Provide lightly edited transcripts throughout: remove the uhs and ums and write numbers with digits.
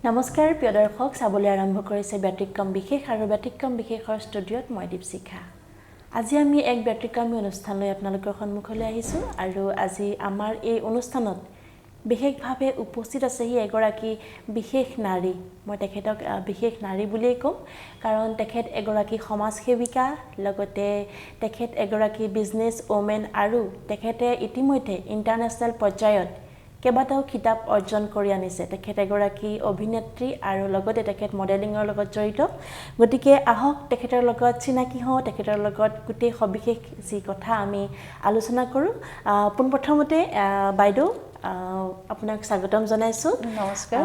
নমস্কাৰ প্ৰিয় দৰ্শক চাবলৈ আৰম্ভ কৰিছে ব্যতিক্ৰম বিশেষ আৰু ব্যতিক্ৰম বিশেষৰ ষ্টুডিঅ'ত মই দীপশিখা আজি আমি এক ব্যতিক্ৰমী অনুষ্ঠান লৈ আপোনালোকৰ সন্মুখলৈ আহিছোঁ আৰু আজি আমাৰ এই অনুষ্ঠানত বিশেষভাৱে উপস্থিত আছে এগৰাকী বিশেষ নাৰী মই তেখেতক বিশেষ নাৰী বুলিয়ে কম কাৰণ তেখেত এগৰাকী সমাজসেৱিকা লগতে তেখেত এগৰাকী বিজনেছ ওমেন আৰু তেখেতে ইতিমধ্যে ইণ্টাৰনেশ্যনেল পৰ্যায়ত কেইবাটাও কিতাপ অৰ্জন কৰি আনিছে তেখেত এগৰাকী অভিনেত্ৰী আৰু লগতে তেখেত মডেলিঙৰ লগত জড়িত গতিকে আহক তেখেতৰ লগত চিনাকি হওঁ তেখেতৰ লগত গোটেই সবিশেষ যি কথা আমি আলোচনা কৰোঁ পোনপ্ৰথমতে বাইদেউ আপোনাক স্বাগতম জনাইছোঁ নমস্কাৰ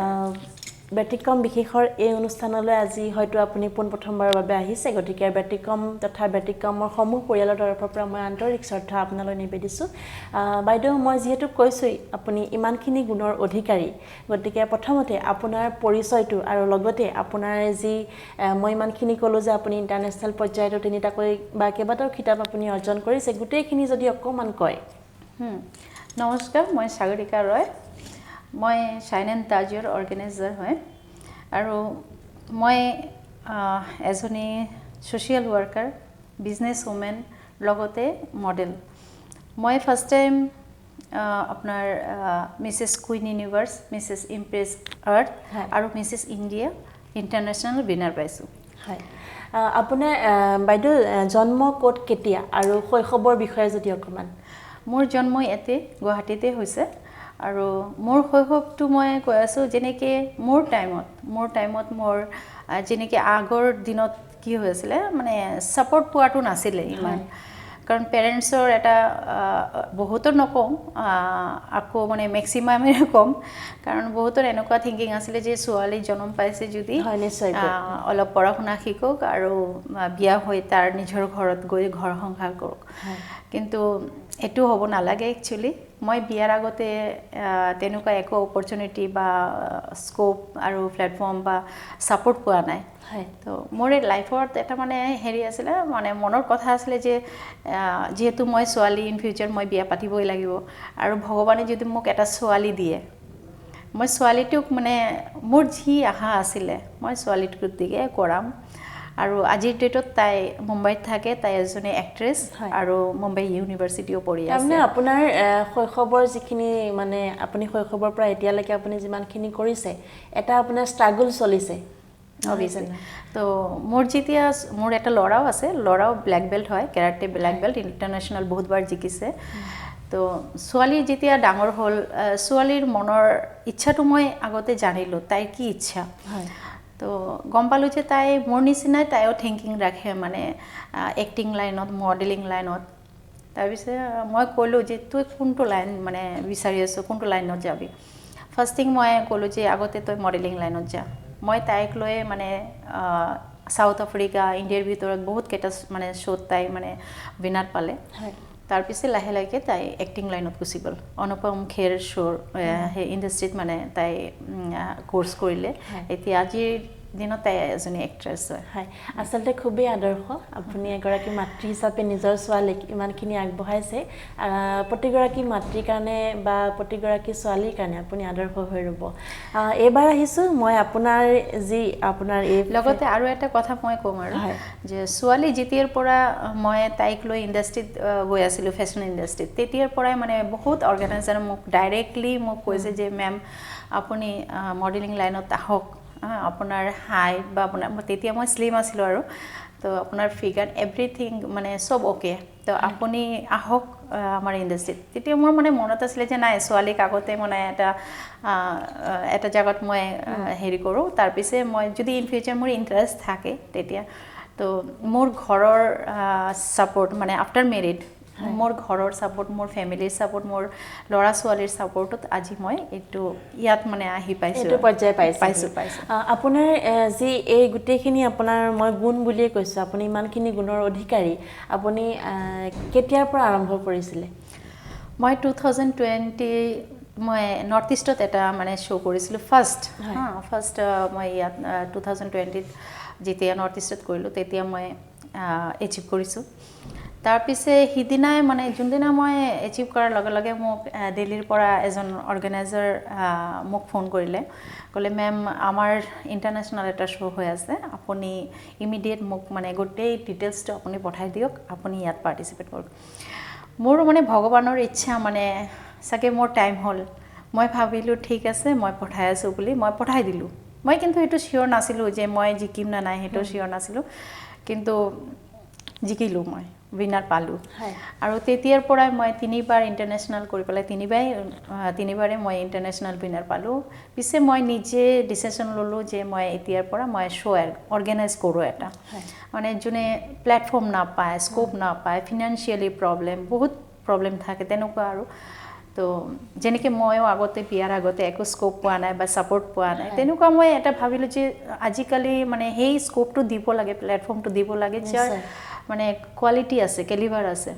ব্যতিক্ৰম বিশেষৰ এই অনুষ্ঠানলৈ আজি হয়তো আপুনি পোনপ্ৰথমবাৰৰ বাবে আহিছে গতিকে ব্যতিক্ৰম তথা ব্যতিক্ৰমৰ সমূহ পৰিয়ালৰ তৰফৰ পৰা মই আন্তৰিক শ্ৰদ্ধা আপোনালৈ নিবেদিছোঁ বাইদেউ মই যিহেতু কৈছোঁই আপুনি ইমানখিনি গুণৰ অধিকাৰী গতিকে প্ৰথমতে আপোনাৰ পৰিচয়টো আৰু লগতে আপোনাৰ যি মই ইমানখিনি ক'লোঁ যে আপুনি ইণ্টাৰনেশ্যনেল পৰ্যায়তো তিনিটাকৈ বা কেইবাটাও কিতাপ আপুনি অৰ্জন কৰিছে গোটেইখিনি যদি অকণমান কয় নমস্কাৰ মই সাগৰিকা ৰয় মই শাইন এণ্ড তাজৰ অৰ্গেনাইজাৰ হয় আৰু মই এজনী ছ'চিয়েল ৱৰ্কাৰ বিজনেছ ওমেন লগতে মডেল মই ফাৰ্ষ্ট টাইম আপোনাৰ Mrs Queen Universe Mrs Impress Earth আৰু মিছেছ ইণ্ডিয়া ইণ্টাৰনেশ্যনেল উইনাৰ পাইছোঁ হয় আপোনাৰ বাইদেউ জন্ম ক'ত কেতিয়া আৰু শৈশৱৰ বিষয়ে যদি অকণমান মোৰ জন্ম ইয়াতে গুৱাহাটীতে হৈছে আৰু মোৰ শৈশৱটো মই কৈ আছোঁ যেনেকৈ মোৰ টাইমত মোৰ যেনেকৈ আগৰ দিনত কি হৈ আছিলে মানে ছাপৰ্ট পোৱাটো নাছিলে ইমান কাৰণ পেৰেণ্টছৰ এটা বহুতৰ নকওঁ আকৌ মানে মেক্সিমামেই কম কাৰণ বহুতৰ এনেকুৱা থিংকিং আছিলে যে ছোৱালী জন্ম পাইছে যদি অলপ পঢ়া শুনা শিকক আৰু বিয়া হৈ তাৰ নিজৰ ঘৰত গৈ ঘৰ সংসাৰ কৰক কিন্তু এইটো হ'ব নালাগে একচুৱেলি মই বিয়াৰ আগতে তেনেকুৱা একো অপৰচুনিটি বা স্ক'প আৰু প্লেটফৰ্ম বা ছাপৰ্ট পোৱা নাই তো মোৰ এই লাইফত এটা মানে হেৰি আছিলে মানে মনৰ কথা আছিলে যে যিহেতু মই ছোৱালী ইন ফিউচাৰ মই বিয়া পাতিবই লাগিব আৰু ভগৱানে যদি মোক এটা ছোৱালী দিয়ে মই ছোৱালীটোক মানে মোৰ যি আশা আছিলে মই ছোৱালীটোক দিকে কৰাম আৰু আজিৰ ডেটত তাই মুম্বাইত থাকে তাই এজনী এক্ট্ৰেছ আৰু মুম্বাই ইউনিভাৰ্চিটিও পঢ়ি আছে মানে আপোনাৰ শৈশৱৰ যিখিনি মানে আপুনি শৈশৱৰ পৰা এতিয়ালৈকে আপুনি যিমানখিনি কৰিছে এটা আপোনাৰ ষ্ট্ৰাগল চলিছে অভিয়াছলি তো মোৰ যেতিয়া মোৰ এটা ল'ৰাও আছে ল'ৰাও ব্লেক বেল্ট হয় কেৰাটে ব্লেক বেল্ট ইণ্টাৰনেশ্যনেল বহুতবাৰ জিকিছে তো ছোৱালী যেতিয়া ডাঙৰ হ'ল ছোৱালীৰ মনৰ ইচ্ছাটো মই আগতে জানিলোঁ তাইৰ কি ইচ্ছা তো গম পালোঁ যে তাই মোৰ নিচিনাই তাইও থিংকিং ৰাখে মানে এক্টিং লাইনত মডেলিং লাইনত তাৰপিছত মই ক'লোঁ যে তই কোনটো লাইন মানে বিচাৰি আছোঁ কোনটো লাইনত যাবি ফাৰ্ষ্ট থিং মই ক'লোঁ যে আগতে তই মডেলিং লাইনত যা মই তাইক লৈ মানে সাউথ আফ্ৰিকা ইণ্ডিয়াৰ ভিতৰত বহুতকেইটা মানে শ্ব'ত তাই মানে উইনাৰ পালে তাৰপিছত লাহে লাহে তাই এক্টিং লাইনত গুচি গ'ল অনুপম খেৰ শ্ব'ৰ সেই ইণ্ডাষ্ট্ৰীত মানে তাই কোৰ্চ কৰিলে এতিয়া আজিৰ দিনত তাই এজনী এক্ট্ৰেছ হয় আচলতে খুবেই আদৰ্শ আপুনি এগৰাকী মাতৃ হিচাপে নিজৰ ছোৱালীক ইমানখিনি আগবঢ়াইছে প্ৰতিগৰাকী মাতৃৰ কাৰণে বা প্ৰতিগৰাকী ছোৱালীৰ কাৰণে আপুনি আদৰ্শ হৈ ৰ'ব এইবাৰ আহিছোঁ মই আপোনাৰ এই লগতে আৰু এটা কথা মই ক'ম আৰু যে ছোৱালী যেতিয়াৰ পৰা মই তাইক লৈ ইণ্ডাষ্ট্ৰীত গৈ আছিলোঁ ফেশ্বন ইণ্ডাষ্ট্ৰীত তেতিয়াৰ পৰাই মানে বহুত অৰ্গেনাইজাৰ মোক ডাইৰেক্টলি মোক কৈছে যে মেম আপুনি মডেলিং লাইনত আহক আপোনাৰ হাইট বা আপোনাৰ তেতিয়া মই শ্লিম আছিলোঁ আৰু তো আপোনাৰ ফিগাৰ এভৰিথিং মানে চব অ'কে তো আপুনি আহক আমাৰ ইণ্ডাষ্ট্ৰীত তেতিয়া মোৰ মানে মনত আছিলে যে নাই ছোৱালীক আগতে মানে এটা জেগাত মই হেৰি কৰোঁ তাৰপিছত মই যদি ইন ফিউচাৰ মোৰ ইণ্টাৰেষ্ট থাকে তেতিয়া তো মোৰ ঘৰৰ ছাপৰ্ট মানে আফটাৰ মেৰিড মোৰ ঘৰৰ ছাপৰ্ট মোৰ ফেমিলিৰ ছাপৰ্ট মোৰ ল'ৰা ছোৱালীৰ ছাপৰ্টত আজি মই এইটো ইয়াত মানে আহি পাইছোঁ এইটো পৰ্যায় পাইছোঁ আপোনাৰ যি এই গোটেইখিনি আপোনাৰ মই গুণ বুলিয়ে কৈছোঁ আপুনি ইমানখিনি গুণৰ অধিকাৰী আপুনি কেতিয়াৰ পৰা আৰম্ভ কৰিছিলে মই 2020 মই নৰ্থ ইষ্টত এটা মানে শ্ব' কৰিছিলোঁ ফাৰ্ষ্ট মই ইয়াত 2020ত যেতিয়া নৰ্থ ইষ্টত কৰিলোঁ তেতিয়া মই এচিভ কৰিছোঁ তাৰ পিছে সিদিনাই মানে যোনদিনা মই এচিভ কৰাৰ লগে লগে মোক দিল্লীৰ পৰা এজন অৰ্গেনাইজাৰ মোক ফোন কৰিলে ক'লে মেম আমাৰ ইণ্টাৰনেশ্যনেল এটা শ্ব' হৈ আছে আপুনি ইমিডিয়েট মোক মানে গোটেই ডিটেইলছটো আপুনি পঠাই দিয়ক আপুনি ইয়াত পাৰ্টিচিপেট কৰক মোৰ মানে ভগৱানৰ ইচ্ছা মানে চাগে মোৰ টাইম হ'ল মই ভাবিলোঁ ঠিক আছে মই পঠাই আছোঁ বুলি মই পঠাই দিলোঁ মই কিন্তু এইটো চিয়'ৰ নাছিলোঁ যে মই জিকিম না নাই সেইটো চিয়'ৰ নাছিলোঁ কিন্তু জিকিলোঁ মই উইনাৰ পালোঁ আৰু তেতিয়াৰ পৰাই মই 3বাৰ ইণ্টাৰনেশ্যনেল কৰি পেলাই তিনিবাৰে মই ইণ্টাৰনেশ্যনেল উইনাৰ পালোঁ পিছে মই নিজে ডিচিশ্যন ল'লোঁ যে মই এতিয়াৰ পৰা মই শ্ব' অৰ্গেনাইজ কৰোঁ এটা মানে যোনে প্লেটফৰ্ম নাপায় স্ক'প নাপায় ফিনান্সিয়েলি বহুত প্ৰব্লেম থাকে তেনেকুৱা আৰু তো যেনেকৈ ময়ো আগতে বিয়াৰ আগতে একো স্ক'প পোৱা নাই বা ছাপৰ্ট পোৱা নাই তেনেকুৱা মই এটা ভাবিলোঁ যে আজিকালি মানে সেই স্ক'পটো দিব লাগে প্লেটফৰ্মটো দিব লাগে যাৰ মানে কোৱালিটি আছে কেলিভাৰ আছে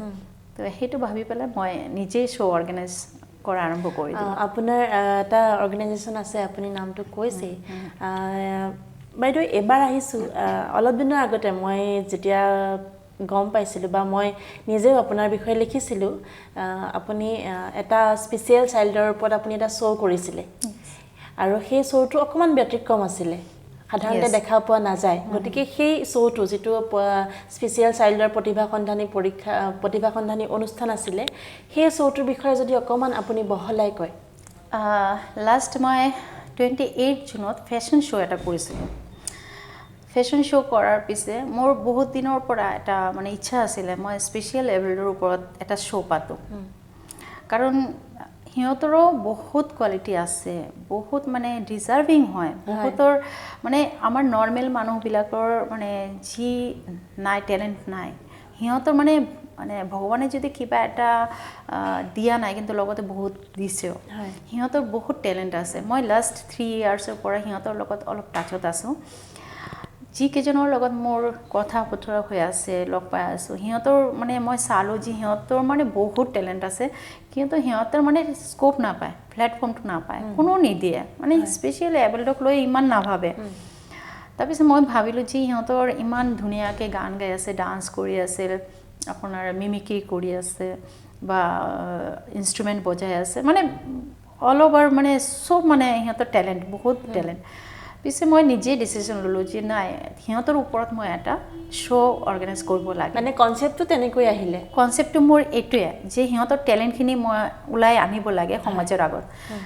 তো সেইটো ভাবি পেলাই মই নিজেই শ্ব' অৰ্গেনাইজ কৰা আৰম্ভ কৰি দিলোঁ আপোনাৰ এটা অৰ্গেনাইজেশ্যন আছে আপুনি নামটো কৈছেই বাইদেউ এবাৰ আহিছোঁ অলপ দিনৰ আগতে মই যেতিয়া গম পাইছিলোঁ বা মই নিজেও আপোনাৰ বিষয়ে লিখিছিলোঁ আপুনি এটা স্পেচিয়েল চাইল্ডৰ ওপৰত আপুনি এটা শ্ব' কৰিছিলে আৰু সেই শ্ব'টো অকণমান ব্যতিক্ৰম আছিলে সাধাৰণতে দেখা পোৱা নাযায় গতিকে সেই শ্ব'টো যিটো স্পেচিয়েল চাইল্ডৰ প্ৰতিভা সন্ধানী অনুষ্ঠান আছিলে সেই শ্ব'টোৰ বিষয়ে যদি অকণমান আপুনি বহলাই কয় লাষ্ট মই 28 জুনত ফেশ্বন শ্ব' এটা কৰিছিলোঁ ফেশ্বন শ্ব' কৰাৰ পিছে মোৰ বহুত দিনৰ পৰা এটা মানে ইচ্ছা আছিলে মই স্পেচিয়েল এবল্ডৰ ওপৰত এটা শ্ব' পাতোঁ কাৰণ সিহঁতৰো বহুত কোৱালিটি আছে বহুত মানে ডিজাৰ্ভিং হয় বহুতৰ মানে আমাৰ নৰ্মেল মানুহবিলাকৰ মানে যি নাই টেলেণ্ট নাই সিহঁতৰ মানে ভগৱানে যদি কিবা এটা দিয়া নাই কিন্তু লগতে বহুত দিছেও সিহঁতৰ বহুত টেলেণ্ট আছে মই লাষ্ট 3 ইয়াৰ্ছৰ পৰা সিহঁতৰ লগত অলপ টাচত আছোঁ যিকেইজনৰ লগত মোৰ কথা বতৰা হৈ আছে লগ পাই আছোঁ সিহঁতৰ মানে মই চালোঁ যে সিহঁতৰ মানে বহুত টেলেণ্ট আছে কিন্তু সিহঁতৰ মানে স্ক'প নাপায় প্লেটফৰ্মটো নাপায় কোনো নিদিয়ে মানে স্পেচিয়েল এবল্ডক লৈ ইমান নাভাবে তাৰপিছত মই ভাবিলোঁ যে সিহঁতৰ ইমান ধুনীয়াকৈ গান গাই আছে ডান্স কৰি আছে আপোনাৰ মিমিক্ৰি কৰি আছে বা ইনষ্ট্ৰুমেণ্ট বজাই আছে মানে অল অভাৰ মানে চব মানে সিহঁতৰ টেলেণ্ট বহুত টেলেণ্ট পিছে মই নিজেই ডিচিশ্যন ল'লোঁ যে নাই সিহঁতৰ ওপৰত মই এটা শ্ব' অৰ্গেনাইজ কৰিব লাগে মানে কনচেপ্টটো তেনেকৈ আহিলে কনচেপ্টটো মোৰ এইটোৱে যে সিহঁতৰ টেলেণ্টখিনি মই ওলাই আনিব লাগে সমাজৰ আগত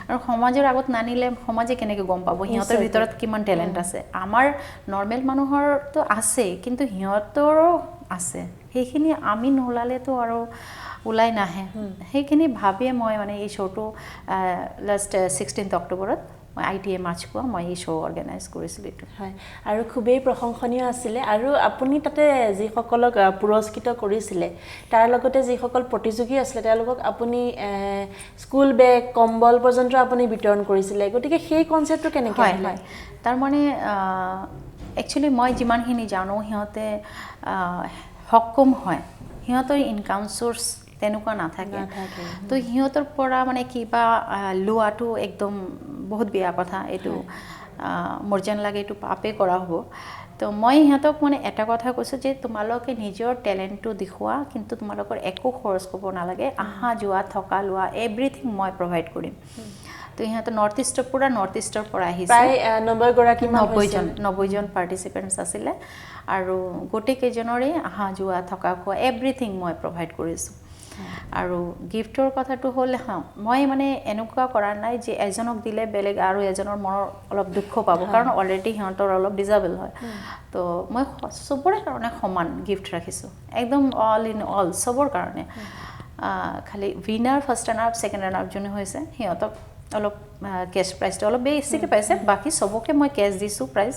আৰু সমাজৰ আগত নানিলে সমাজে কেনেকৈ গম পাব সিহঁতৰ ভিতৰত কিমান টেলেণ্ট আছে আমাৰ নৰ্মেল মানুহৰতো আছে কিন্তু সিহঁতৰো আছে সেইখিনি আমি নোলালেতো আৰু ওলাই নাহে সেইখিনি ভাবিয়ে মই মানে এই শ্ব'টো লাষ্ট 16 অক্টোবৰত মই ITA মাছখোৱা মই এই শ্ব' অৰ্গেনাইজ কৰিছিলোঁ এইটো হয় আৰু খুবেই প্ৰশংসনীয় আছিলে আৰু আপুনি তাতে যিসকলক পুৰস্কৃত কৰিছিলে তাৰ লগতে যিসকল প্ৰতিযোগী আছিলে তেওঁলোকক আপুনি স্কুল বেগ কম্বল পৰ্যন্ত আপুনি বিতৰণ কৰিছিলে গতিকে সেই কনচেপ্টটো কেনেকৈ আহিলে তাৰমানে একচুৱেলি মই যিমানখিনি জানো সিহঁতে সক্ষম হয় সিহঁতৰ ইনকাম চ'ৰ্চ তেনেকুৱা নাথাকে তো সিহঁতৰ পৰা মানে কিবা লোৱাটো একদম বহুত বেয়া কথা এইটো মোৰ যেন লাগে এইটো পাপে কৰা হ'ব তো মই সিহঁতক মানে এটা কথা কৈছোঁ যে তোমালোকে নিজৰ টেলেণ্টটো দেখুওৱা কিন্তু তোমালোকৰ একো খৰচ কৰিব নালাগে আহা যোৱা থকা লোৱা এভৰিথিং মই প্ৰভাইড কৰিম তো সিহঁতে নৰ্থ ইষ্টৰ পৰা আহিছে প্ৰায় 90জন পাৰ্টিচিপেণ্টছ আছিলে আৰু গোটেইকেইজনৰে আহা যোৱা থকা খোৱা এভৰিথিং মই প্ৰভাইড কৰিছোঁ আৰু গিফ্টৰ কথাটো হ'ল মই মানে এনেকুৱা কৰা নাই যে এজনক দিলে বেলেগ আৰু এজনৰ মনৰ অলপ দুখ পাব কাৰণ অলৰেডি সিহঁতৰ অলপ ডিজাবল হয় তো মই চবৰে কাৰণে সমান গিফ্ট ৰাখিছোঁ একদম অল ইন অল চবৰ কাৰণে খালি winner first runner up second runner up যোনে হৈছে সিহঁতক অলপ কেছ প্ৰাইজটো অলপ বেছিকৈ পাইছে বাকী চবকে মই কেছ দিছোঁ প্ৰাইজ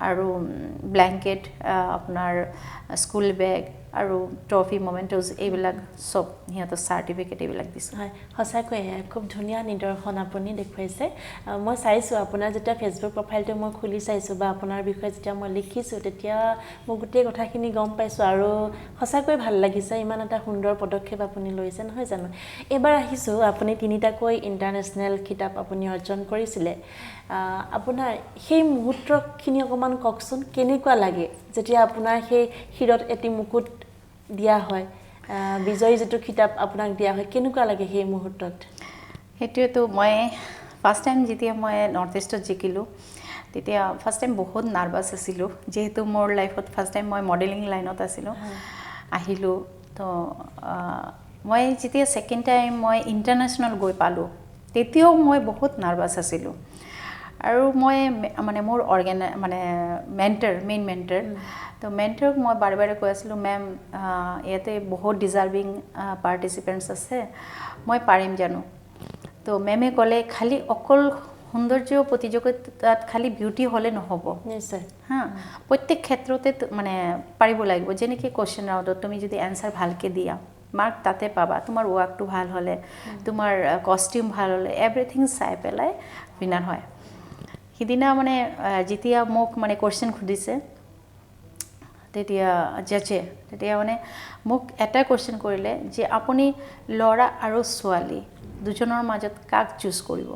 আৰু ব্লেংকেট আপোনাৰ স্কুল বেগ আৰু ট্ৰফি মমেণ্টছ এইবিলাক চব সিহঁতৰ চাৰ্টিফিকেট এইবিলাক দিছোঁ হয় সঁচাকৈ খুব ধুনীয়া নিদৰ্শন আপুনি দেখুৱাইছে মই চাইছোঁ আপোনাৰ যেতিয়া ফেচবুক প্ৰফাইলটো মই খুলি চাইছোঁ বা আপোনাৰ বিষয়ে যেতিয়া মই লিখিছোঁ তেতিয়া মই গোটেই কথাখিনি গম পাইছোঁ আৰু সঁচাকৈ ভাল লাগিছে ইমান এটা সুন্দৰ পদক্ষেপ আপুনি লৈছে নহয় জানো এইবাৰ আহিছোঁ আপুনি 3টাকৈ ইণ্টাৰনেশ্যনেল খিতাপ আপুনি অৰ্জন কৰিছিলে আপোনাৰ সেই মুহূৰ্তখিনি অকণমান কওকচোন কেনেকুৱা লাগে যেতিয়া আপোনাৰ সেই শিৰত এটি মুকুট দিয়া হয় বিজয়ী যেটো কিতাপ আপোনাক দিয়া হয় কেনেকুৱা লাগে সেই মুহূৰ্তত সেইটোৱেতো মই ফাৰ্ষ্ট টাইম যেতিয়া মই নৰ্থ ইষ্টত জিকিলোঁ তেতিয়া ফাৰ্ষ্ট টাইম বহুত নাৰ্ভাছ আছিলোঁ যেহেতু মোৰ লাইফত ফাৰ্ষ্ট টাইম মই মডেলিং লাইনত আছিলোঁ আহিলোঁ তো মই যেতিয়া ছেকেণ্ড টাইম মই ইণ্টাৰনেশ্যনেল গৈ পালোঁ তেতিয়াও মই বহুত নাৰ্ভাছ আছিলোঁ আৰু মই মানে মোৰ মানে মেইন মেণ্টাৰ তো মেণ্টাৰক মই বাৰে বাৰে কৈ আছিলোঁ মেম ইয়াতে বহুত ডিজাৰ্ভিং পাৰ্টিচিপেণ্টছ আছে মই পাৰিম জানো তো মেমে ক'লে খালি অকল সৌন্দৰ্য প্ৰতিযোগিতাত খালি বিউটি হ'লে নহ'ব নিশ্চয় হা প্ৰত্যেক ক্ষেত্ৰতে মানে পাৰিব লাগিব যেনেকৈ কুৱেশ্যন ৰাউণ্ডত তুমি যদি এনচাৰ ভালকৈ দিয়া মাৰ্ক তাতে পাবা তোমাৰ ৱৰ্কটো ভাল হ'লে তোমাৰ কষ্টিউম ভাল হ'লে এভৰিথিং চাই পেলাই উইনাৰ হয় সিদিনা মানে যেতিয়া মোক মানে কুৱেশ্যন সুধিছে তেতিয়া জাজে তেতিয়া মানে মোক এটা কুৱেশ্যন কৰিলে যে আপুনি ল'ৰা আৰু ছোৱালী দুজনৰ মাজত কাক চুজ কৰিব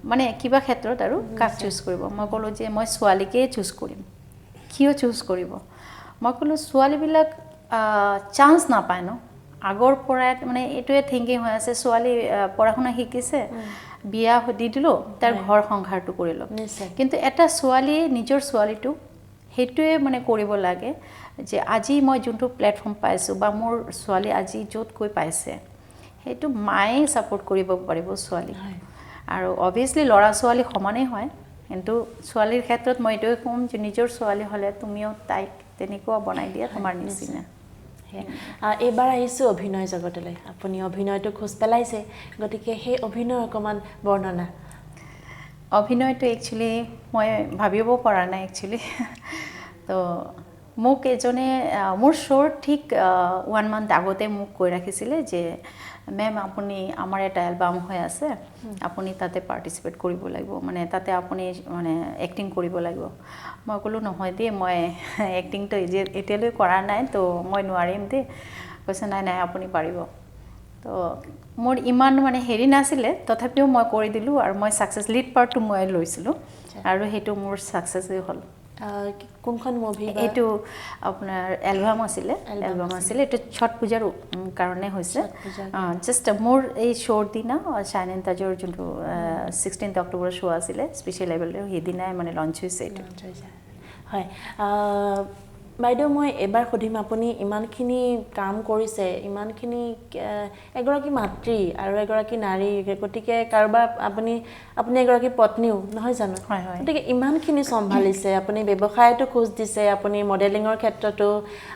মানে কিবা ক্ষেত্ৰত আৰু কাক চুজ কৰিব মই ক'লোঁ যে মই ছোৱালীকেই চুজ কৰিম কিয় চুজ কৰিব মই ক'লোঁ ছোৱালীবিলাক চান্স নাপায় ন আগৰ পৰাই মানে এইটোৱে থিংকিং হৈ আছে ছোৱালী পঢ়া শুনা শিকিছে বিয়া দি দিলোঁ তাৰ ঘৰ সংসাৰটো কৰিলোঁ কিন্তু এটা ছোৱালীয়ে নিজৰ ছোৱালীটো সেইটোৱে মানে কৰিব লাগে যে আজি মই যোনটো প্লেটফৰ্ম পাইছোঁ বা মোৰ ছোৱালী আজি য'ত গৈ পাইছে সেইটো মায়ে ছাপোৰ্ট কৰিব পাৰিব ছোৱালী আৰু অবভিয়াছলি ল'ৰা ছোৱালী সমানেই হয় কিন্তু ছোৱালীৰ ক্ষেত্ৰত মই এইটোৱে ক'ম যে নিজৰ ছোৱালী হ'লে তুমিও তাইক তেনেকুৱা বনাই দিয়া তোমাৰ নিচিনা এইবাৰ আহিছোঁ অভিনয় জগতলৈ আপুনি অভিনয়টো খোজ পেলাইছে গতিকে সেই অভিনয় অকণমান বৰ্ণনা অভিনয়টো একচুৱেলি মই ভাবিব পৰা নাই একচুৱেলি তো মোক এজনে মোৰ শ্ব'ৰ ঠিক 1 মান্থ আগতে মোক কৈ ৰাখিছিলে যে মেম আপুনি আমাৰ এটা এলবাম হৈ আছে আপুনি তাতে পাৰ্টিচিপেট কৰিব লাগিব মানে তাতে আপুনি মানে এক্টিং কৰিব লাগিব মই ক'লোঁ নহয় দেই মই এক্টিংটো এতিয়ালৈ কৰা নাই তো মই নোৱাৰিম দেই কৈছে নাই নাই আপুনি পাৰিব তো মোৰ ইমান মানে হেৰি নাছিলে তথাপিও মই কৰি দিলোঁ আৰু মই ছাকচেছ লিড পাৰ্টটো মই লৈছিলোঁ আৰু সেইটো মোৰ ছাকচেছেই হ'ল কোনখন মুভি এইটো আপোনাৰ এলবাম আছিলে এইটো ছট পূজাৰ কাৰণে হৈছে জাষ্ট মোৰ এই শ্ব'ৰ দিনা শ্বাইন এণ্ড তাজৰ যোনটো 16 অক্টোবৰ শ্ব' আছিলে স্পেচিয়েল লেভেলৰ সেইদিনাই মানে লঞ্চ হৈছে এইটো হয় বাইদেউ মই এবাৰ সুধিম আপুনি ইমানখিনি কাম কৰিছে ইমানখিনি এগৰাকী মাতৃ আৰু এগৰাকী নাৰী গতিকে কাৰোবাৰ আপুনি এগৰাকী পত্নীও নহয় জানো গতিকে ইমানখিনি চম্ভালিছে আপুনি ব্যৱসায়টো খোজ দিছে আপুনি মডেলিঙৰ ক্ষেত্ৰতো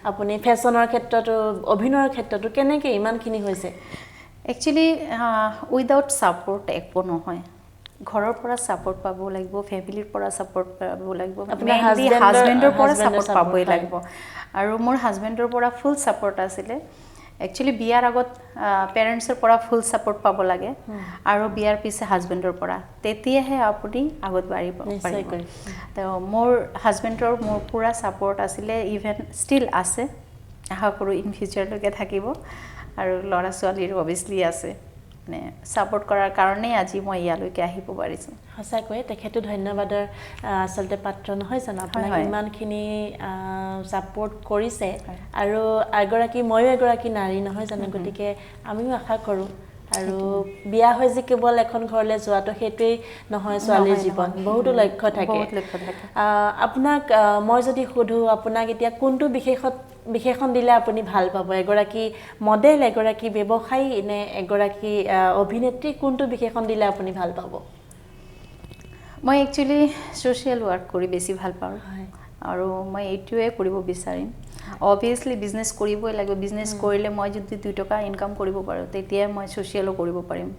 আপুনি ফেশ্বনৰ ক্ষেত্ৰতো অভিনয়ৰ ক্ষেত্ৰতো কেনেকৈ ইমানখিনি হৈছে একচুৱেলি উইদাউট ছাপোৰ্ট একো নহয় ঘৰৰ পৰা ছাপোৰ্ট পাব লাগিব ফেমিলিৰ পৰা ছাপোৰ্ট পাব লাগিব আপোনাৰ হাজবেণ্ডৰ পৰা ছাপোৰ্ট পাবই লাগিব আৰু মোৰ হাজবেণ্ডৰ পৰা ফুল ছাপোৰ্ট আছিলে একচুৱেলি বিয়াৰ আগত পেৰেণ্টছৰ পৰা ফুল ছাপোৰ্ট পাব লাগে আৰু বিয়াৰ পিছে হাজবেণ্ডৰ পৰা তেতিয়াহে আপুনি আগত বাঢ়িব পাৰিব তো মোৰ হাজবেণ্ডৰ মোৰ পুৰা ছাপোৰ্ট আছিলে ইভেন ষ্টিল আছে আশা কৰোঁ ইন ফিউচাৰলৈকে থাকিব আৰু ল'ৰা ছোৱালীৰো অভিয়াছলি আছে মানে ছাপোৰ্ট কৰাৰ কাৰণেই আজি মই ইয়ালৈকে আহিব পাৰিছোঁ সঁচাকৈ তেখেতো ধন্যবাদৰ আচলতে পাত্ৰ নহয় জানো আপোনাক ইমানখিনি ছাপোৰ্ট কৰিছে আৰু ময়ো এগৰাকী নাৰী নহয় জানো গতিকে আমিও আশা কৰোঁ আৰু বিয়া হৈ যে কেৱল এখন ঘৰলৈ যোৱাটো সেইটোৱেই নহয় ছোৱালীৰ জীৱন বহুতো লক্ষ্য থাকে আপোনাক মই যদি সোধোঁ আপোনাক এতিয়া কোনটো বিশেষণ দিলে আপুনি ভাল পাব এগৰাকী মডেল এগৰাকী ব্যৱসায়ী নে এগৰাকী অভিনেত্ৰী কোনটো বিশেষণ দিলে আপুনি ভাল পাব মই একচুৱেলি ছ'চিয়েল ৱৰ্ক কৰি বেছি ভাল পাওঁ আৰু মই এইটোৱে কৰিব বিচাৰিম অবভিয়াছলি বিজনেছ কৰিবই লাগিব বিজনেছ কৰিলে মই যদি 2 টকা ইনকাম কৰিব পাৰোঁ তেতিয়াই মই ছ'চিয়েলো কৰিব পাৰিম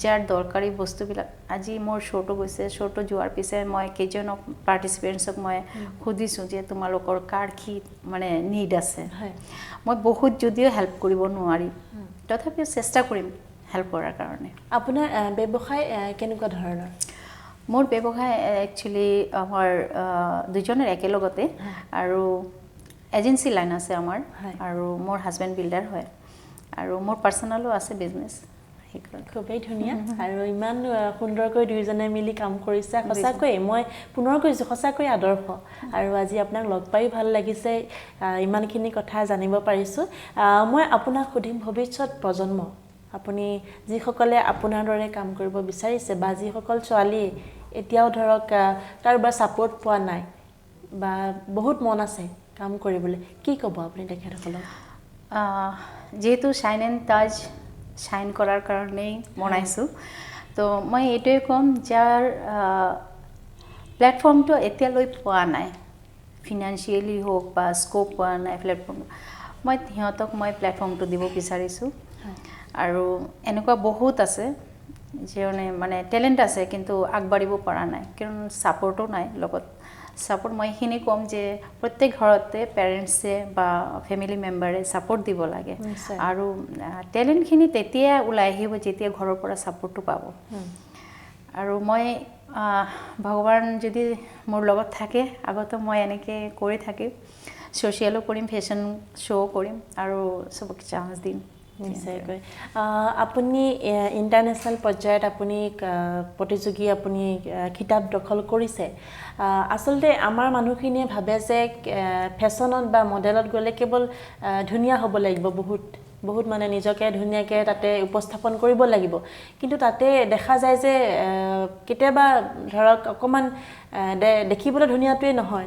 যাৰ দৰকাৰী বস্তুবিলাক আজি মোৰ শ্ব'টো গৈছে শ্ব'টো যোৱাৰ পিছে মই কেইজনক পাৰ্টিচিপেণ্টছক মই সুধিছোঁ যে তোমালোকৰ কাৰ কি মানে নিড আছে মই বহুত যদিও হেল্প কৰিব নোৱাৰিম তথাপিও চেষ্টা কৰিম হেল্প কৰাৰ কাৰণে আপোনাৰ ব্যৱসায় কেনেকুৱা ধৰণৰ মোৰ ব্যৱসায় একচুৱেলি আমাৰ দুজনৰ একেলগতে আৰু এজেঞ্চি লাইন আছে আমাৰ আৰু মোৰ হাজবেণ্ড বিল্ডাৰ হয় আৰু মোৰ পাৰ্চনেলো আছে বিজনেছ খুবেই ধুনীয়া আৰু ইমান সুন্দৰকৈ দুইজনে মিলি কাম কৰিছে সঁচাকৈ মই পুনৰ কৈছোঁ সঁচাকৈ আদৰ্শ আৰু আজি আপোনাক লগ পাই ভাল লাগিছে ইমানখিনি কথা জানিব পাৰিছোঁ মই আপোনাক সুধিম ভৱিষ্যত প্ৰজন্ম আপুনি যিসকলে আপোনাৰ দৰে কাম কৰিব বিচাৰিছে বা যিসকল ছোৱালী এতিয়াও ধৰক কাৰোবাৰ ছাপোৰ্ট পোৱা নাই বা বহুত মন আছে কাম কৰিবলৈ কি ক'ব আপুনি তেখেতসকলক যেহেতু শাইন এণ্ড তাজ শাইন কৰাৰ কাৰণেই বনাইছোঁ তো মই এইটোৱে ক'ম যাৰ প্লেটফৰ্মটো এতিয়ালৈ পোৱা নাই ফিনান্সিয়েলি হওক বা স্ক'প পোৱা নাই প্লেটফৰ্ম মই সিহঁতক মই প্লেটফৰ্মটো দিব বিচাৰিছোঁ আৰু এনেকুৱা বহুত আছে যিয়ে মানে টেলেণ্ট আছে কিন্তু আগবাঢ়িব পৰা নাই কাৰণ ছাপৰ্টো নাই লগত ছাপোৰ্ট মই এইখিনি ক'ম যে প্ৰত্যেক ঘৰতে পেৰেণ্টছে বা ফেমিলি মেম্বাৰে ছাপোৰ্ট দিব লাগে আৰু টেলেণ্টখিনি তেতিয়া ওলাই আহিব যেতিয়া ঘৰৰ পৰা ছাপোৰ্টটো পাব আৰু মই ভগৱান যদি মোৰ লগত থাকে আগতে মই এনেকৈ কৰি থাকিম ছ'চিয়েলো কৰিম ফেশ্বন শ্ব' কৰিম আৰু চবকে চান্স দিম নিশ্চয়কৈ আপুনি ইণ্টাৰনেশ্যনেল পৰ্যায়ত আপুনি প্ৰতিযোগী আপুনি খিতাপ দখল কৰিছে আচলতে আমাৰ মানুহখিনিয়ে ভাবে যে ফেশ্বনত বা মডেলত গ'লে কেৱল ধুনীয়া হ'ব লাগিব বহুত মানে নিজকে ধুনীয়াকৈ তাতে উপস্থাপন কৰিব লাগিব কিন্তু তাতে দেখা যায় যে কেতিয়াবা ধৰক অকণমান দেখিবলৈ ধুনীয়াটোৱে নহয়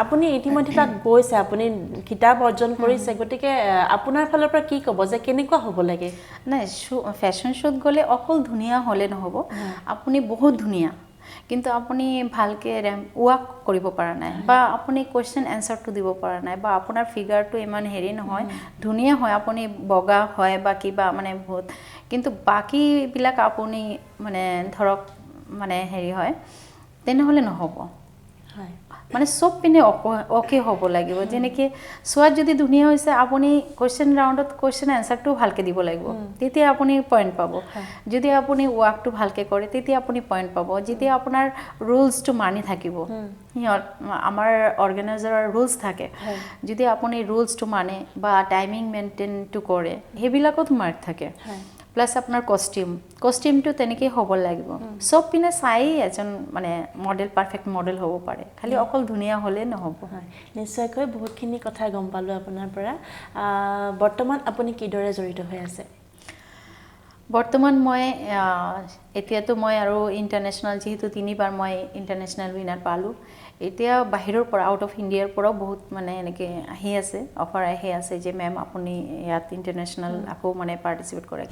আপুনি ইতিমধ্যে তাত গৈছে আপুনি কিতাপ অৰ্জন কৰিছে গতিকে আপোনাৰ ফালৰ পৰা কি ক'ব যে কেনেকুৱা হ'ব লাগে নাই ফেশ্বন শ্ব'ত গ'লে অকল ধুনীয়া হ'লে নহ'ব আপুনি বহুত ধুনীয়া কিন্তু আপুনি ভালকৈ ৱাক কৰিব পৰা নাই বা আপুনি কুৱেশ্যন এনচাৰটো দিব পৰা নাই বা আপোনাৰ ফিগাৰটো ইমান হেৰি নহয় ধুনীয়া হয় আপুনি বগা হয় বা কিবা মানে বহুত কিন্তু বাকীবিলাক আপুনি মানে ধৰক মানে হেৰি হয় তেনেহ'লে নহ'ব মানে চব পিনে অ'কে হ'ব লাগিব যেনেকৈ চোৱাত যদি ধুনীয়া হৈছে আপুনি কুৱেশ্যন ৰাউণ্ডত কুৱেশ্যন এনচাৰটো ভালকৈ দিব লাগিব তেতিয়া আপুনি পইণ্ট পাব যদি আপুনি ৱাকটো ভালকৈ কৰে তেতিয়া আপুনি পইণ্ট পাব যেতিয়া আপোনাৰ ৰুলছটো মানি থাকিব সিহঁত আমাৰ অৰ্গেনাইজাৰৰ ৰুলছ থাকে যদি আপুনি ৰুলছটো মানে বা টাইমিং মেইনটেইনটো কৰে সেইবিলাকত মাৰ্ক থাকে প্লাছ আপোনাৰ কষ্টিউমটো তেনেকেই হ'ব লাগিব চব পিনে চাই এজন মানে মডেল পাৰফেক্ট মডেল হ'ব পাৰে খালি অকল ধুনীয়া হ'লে নহ'ব নিশ্চয়কৈ বহুতখিনি কথা গম পালোঁ আপোনাৰ পৰা বৰ্তমান আপুনি কিদৰে জড়িত হৈ আছে বৰ্তমান মই এতিয়াতো মই আৰু ইণ্টাৰনেশ্যনেল যিহেতু 3বাৰ মই ইণ্টাৰনেশ্যনেল উইনাৰ পালোঁ এতিয়া বাহিৰৰ পৰা আউট অফ ইণ্ডিয়াৰ পৰাও বহুত মানে এনেকৈ আহি আছে অফাৰ আহি আছে যে মেম আপুনি ইয়াত ইণ্টাৰনেশ্যনেল আকৌ মানে পাৰ্টিচিপেট কৰে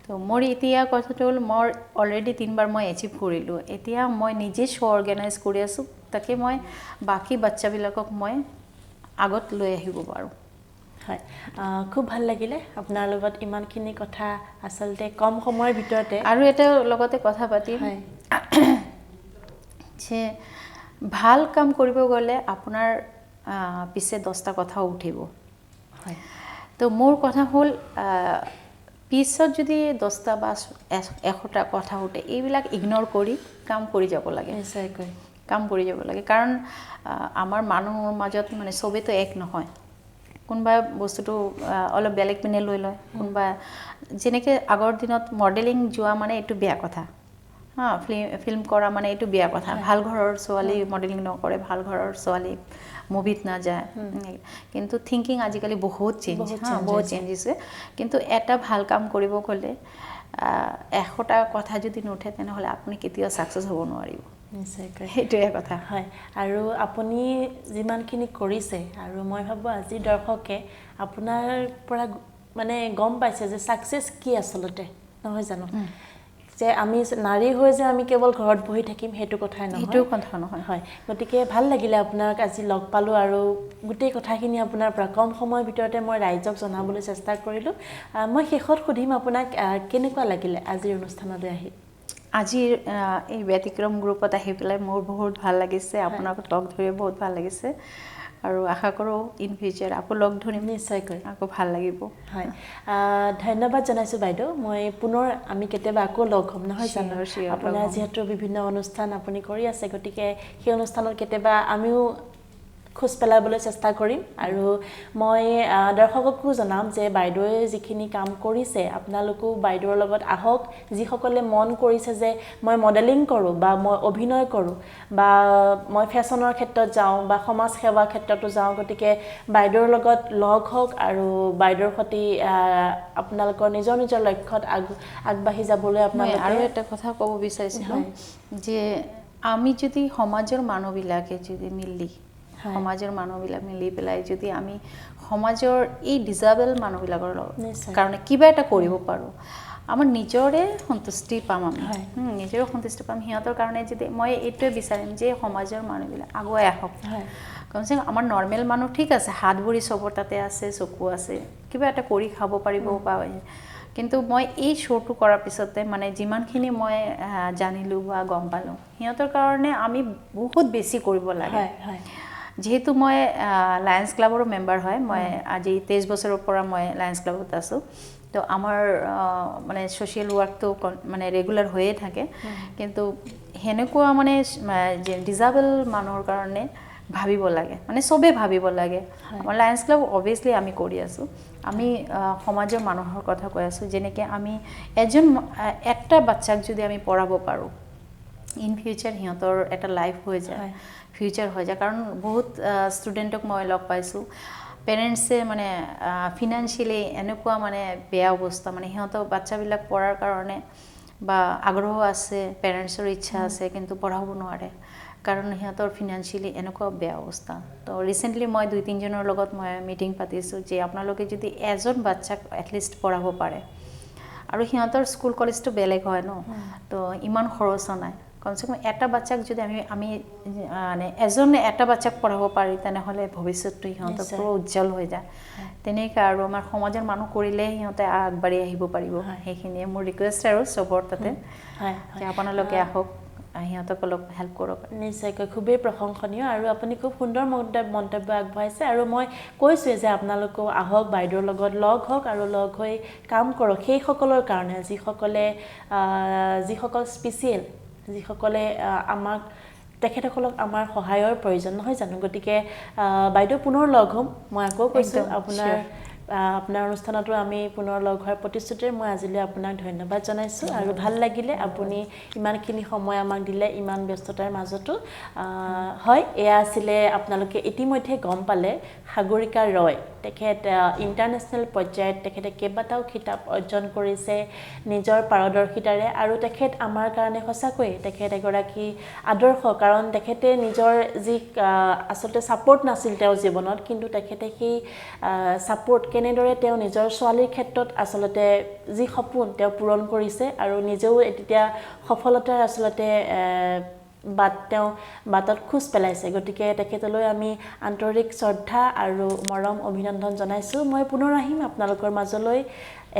তো মোৰ এতিয়া কথাটো হ'ল মই অলৰেডি 3বাৰ মই এচিভ কৰিলোঁ এতিয়া মই নিজে শ্ব' অৰ্গেনাইজ কৰি আছোঁ তাকে মই বাকী বাচ্চাবিলাকক মই আগত লৈ আহিব পাৰোঁ হয় খুব ভাল লাগিলে আপোনাৰ লগত ইমানখিনি কথা আচলতে কম সময়ৰ ভিতৰতে আৰু এটা লগতে কথা পাতিম যে ভাল কাম কৰিব গ'লে আপোনাৰ পিছে 10টা কথাও উঠিব হয় তো মোৰ কথা হ'ল পিছত যদি 10টা বা 100টা কথা উঠে এইবিলাক ইগন'ৰ কৰি কাম কৰি যাব লাগে নিশ্চয়কৈ কাম কৰি যাব লাগে কাৰণ আমাৰ মানুহৰ মাজত মানে চবেতো এক নহয় কোনোবা বস্তুটো অলপ বেলেগ পিনে লৈ লয় কোনোবা যেনেকৈ আগৰ দিনত মডেলিং যোৱা মানে এইটো বেয়া কথা ফিল্ম কৰা মানে এইটো বেয়া কথা ভাল ঘৰৰ ছোৱালী মডেলিং নকৰে ভাল ঘৰৰ ছোৱালী মুভিত নাযায় কিন্তু থিংকিং আজিকালি বহুত চেঞ্জ হৈছে কিন্তু এটা ভাল কাম কৰিব গ'লে 100টা কথা যদি নুঠে তেনেহ'লে আপুনি কেতিয়াও ছাকচেছ হ'ব নোৱাৰিব নিশ্চয়কৈ সেইটোৱে কথা হয় আৰু আপুনি যিমানখিনি কৰিছে আৰু মই ভাবোঁ আজি দৰ্শকে আপোনাৰ পৰা মানে গম পাইছে যে ছাকচেছ কি আচলতে নহয় জানো যে আমি নাৰী হৈ যে আমি কেৱল ঘৰত বহি থাকিম সেইটো কথাই নহয় হয় গতিকে ভাল লাগিলে আপোনাক আজি লগ পালোঁ আৰু গোটেই কথাখিনি আপোনাৰ পৰা কম সময়ৰ ভিতৰতে মই ৰাইজক জনাবলৈ চেষ্টা কৰিলোঁ মই শেষত সুধিম আপোনাক কেনেকুৱা লাগিলে আজিৰ অনুষ্ঠানলৈ আহি আজিৰ এই ব্যতিক্ৰম গ্ৰুপত আহি পেলাই মোৰ বহুত ভাল লাগিছে আপোনাক লগ ধৰি বহুত ভাল লাগিছে আৰু আশা কৰোঁ ইন ফিউচাৰ আকৌ লগ ধৰিম নিশ্চয়কৈ আকৌ ভাল লাগিব হয় ধন্যবাদ জনাইছোঁ বাইদেউ মই পুনৰ আমি কেতিয়াবা আকৌ লগ হ'ম নহয় জানো আপোনাৰ যিহেতু বিভিন্ন অনুষ্ঠান আপুনি কৰি আছে গতিকে সেই অনুষ্ঠানত কেতিয়াবা আমিও খোজ পেলাবলৈ চেষ্টা কৰিম আৰু মই দৰ্শককো জনাম যে বাইদেৱে যিখিনি কাম কৰিছে আপোনালোকো বাইদেউৰ লগত আহক যিসকলে মন কৰিছে যে মই মডেলিং কৰোঁ বা মই অভিনয় কৰোঁ বা মই ফেশ্বনৰ ক্ষেত্ৰত যাওঁ বা সমাজ সেৱাৰ ক্ষেত্ৰতো যাওঁ গতিকে বাইদেউৰ লগত লগ হওক আৰু বাইদেউৰ সৈতে আপোনালোকৰ নিজৰ নিজৰ লক্ষ্যত আগবাঢ়ি যাবলৈ আপোনালোকে আৰু এটা কথা ক'ব বিচাৰিছিলোঁ যে আমি যদি সমাজৰ মানুহবিলাকে যদি সমাজৰ মানুহবিলাক মিলি পেলাই যদি আমি সমাজৰ এই ডিজেবল মানুহবিলাকৰ কাৰণে কিবা এটা কৰিব পাৰোঁ আমাৰ নিজৰে সন্তুষ্টি পাম আমি নিজৰে সন্তুষ্টি পাম সিহঁতৰ কাৰণে যদি মই এইটোৱে বিচাৰিম যে সমাজৰ মানুহবিলাক আগুৱাই আহক কমচে কম আমাৰ নৰ্মেল মানুহ ঠিক আছে হাত ভৰি চবৰ তাতে আছে চকু আছে কিবা এটা কৰি খাব পাৰিব বা কিন্তু মই এই শ্ব'টো কৰাৰ পিছতে মানে যিমানখিনি মই জানিলোঁ বা গম পালোঁ সিহঁতৰ কাৰণে আমি বহুত বেছি কৰিব লাগে যেহেতু মই লায়ন্স ক্লাবৰ মেম্বাৰ হয় মই আজি 23 বছৰৰ পৰা মই লায়ন্স ক্লাবত আছোঁ তো আমাৰ মানে সোশ্যাল ওয়াৰ্কটো মানে ৰেগুলাৰ হৈয়ে থাকে কিন্তু হেনেকুৱা মানে ডিজেবল মানুহৰ কাৰণে ভাবিব লাগে মানে সবে ভাবিব লাগে আমাৰ লায়ন্স ক্লাব অবভিয়াসলি আমি কৰি আছোঁ আমি সমাজৰ মানুহৰ কথা কৈ আছোঁ যেনেকৈ আমি একটা বাচ্চাক যদি আমি পঢ়াব পাৰোঁ ইন ফিউচাৰ সিহঁতৰ এটা লাইফ হৈ যায় ফিউচাৰ হৈ যায় কাৰণ বহুত ষ্টুডেণ্টক মই লগ পাইছোঁ পেৰেণ্টছে মানে ফিনান্সিয়েলি এনেকুৱা মানে বেয়া অৱস্থা মানে সিহঁতৰ বাচ্চাবিলাক পঢ়াৰ কাৰণে বা আগ্ৰহ আছে পেৰেণ্টছৰ ইচ্ছা আছে কিন্তু পঢ়াব নোৱাৰে কাৰণ সিহঁতৰ ফিনান্সিয়েলি এনেকুৱা বেয়া অৱস্থা তো ৰিচেণ্টলি মই 2-3 জনৰ লগত মই মিটিং পাতিছোঁ যে আপোনালোকে যদি এজন বাচ্চাক এটলিষ্ট পঢ়াব পাৰে আৰু সিহঁতৰ স্কুল কলেজটো বেলেগ হয় ন তো ইমান খৰচো নাই কমসে কম এটা বাচ্চাক যদি আমি মানে এটা বাচ্চাক পঢ়াব পাৰি তেনেহ'লে ভৱিষ্যতটো সিহঁতৰ পুৰো উজ্জ্বল হৈ যায় তেনেকৈ আৰু আমাৰ সমাজৰ মানুহ কৰিলে সিহঁতে আগবাঢ়ি আহিব পাৰিব সেইখিনিয়ে মোৰ ৰিকুৱেষ্ট আৰু চবৰ তাতে যে আপোনালোকে আহক সিহঁতক অলপ হেল্প কৰক নিশ্চয়কৈ খুবেই প্ৰশংসনীয় আৰু আপুনি খুব সুন্দৰ মন্তব্য আগবঢ়াইছে আৰু মই কৈছোঁৱে যে আপোনালোকো আহক বাইদেউৰ লগত লগ হওক আৰু লগ হৈ কাম কৰক সেইসকলৰ কাৰণে যিসকল স্পেচিয়েল যিসকলে আমাক তেখেতসকলক আমাৰ সহায়ৰ প্ৰয়োজন নহয় জানো গতিকে বাইদেউ পুনৰ লগ হ'ম মই আকৌ কৈছোঁ আপোনাৰ অনুষ্ঠানতো আমি পুনৰ লগ হোৱাৰ প্ৰতিশ্ৰুতিৰে মই আজিলৈ আপোনাক ধন্যবাদ জনাইছোঁ আৰু ভাল লাগিলে আপুনি ইমানখিনি সময় আমাক দিলে ইমান ব্যস্ততাৰ মাজতো হয় এয়া আছিলে আপোনালোকে ইতিমধ্যে গম পালে সাগৰিকা ৰয় তেখেত ইণ্টাৰনেশ্যনেল পৰ্যায়ত তেখেতে কেইবাটাও খিতাপ অৰ্জন কৰিছে নিজৰ পাৰদৰ্শিতাৰে আৰু তেখেত আমাৰ কাৰণে সঁচাকৈ তেখেত এগৰাকী আদৰ্শ কাৰণ তেখেতে নিজৰ যি আচলতে ছাপোৰ্ট নাছিল তেওঁৰ জীৱনত কিন্তু তেখেতে সেই ছাপোৰ্ট কেনেদৰে তেওঁ নিজৰ ছোৱালীৰ ক্ষেত্ৰত আচলতে যি সপোন তেওঁ পূৰণ কৰিছে আৰু নিজেও এতিয়া সফলতাৰ আচলতে বাটত খোজ পেলাইছে গতিকে তেখেতলৈ আমি আন্তৰিক শ্ৰদ্ধা আৰু মৰম অভিনন্দন জনাইছোঁ মই পুনৰ আহিম আপোনালোকৰ মাজলৈ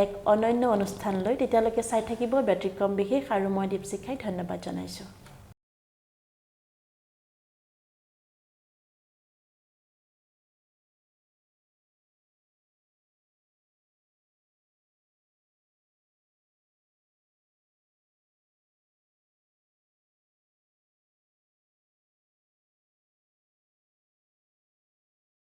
এক অনন্য অনুষ্ঠান লৈ তেতিয়ালৈকে চাই থাকিব ব্যতিক্ৰম বিশেষ আৰু মই দীপশিখাই ধন্যবাদ জনাইছোঁ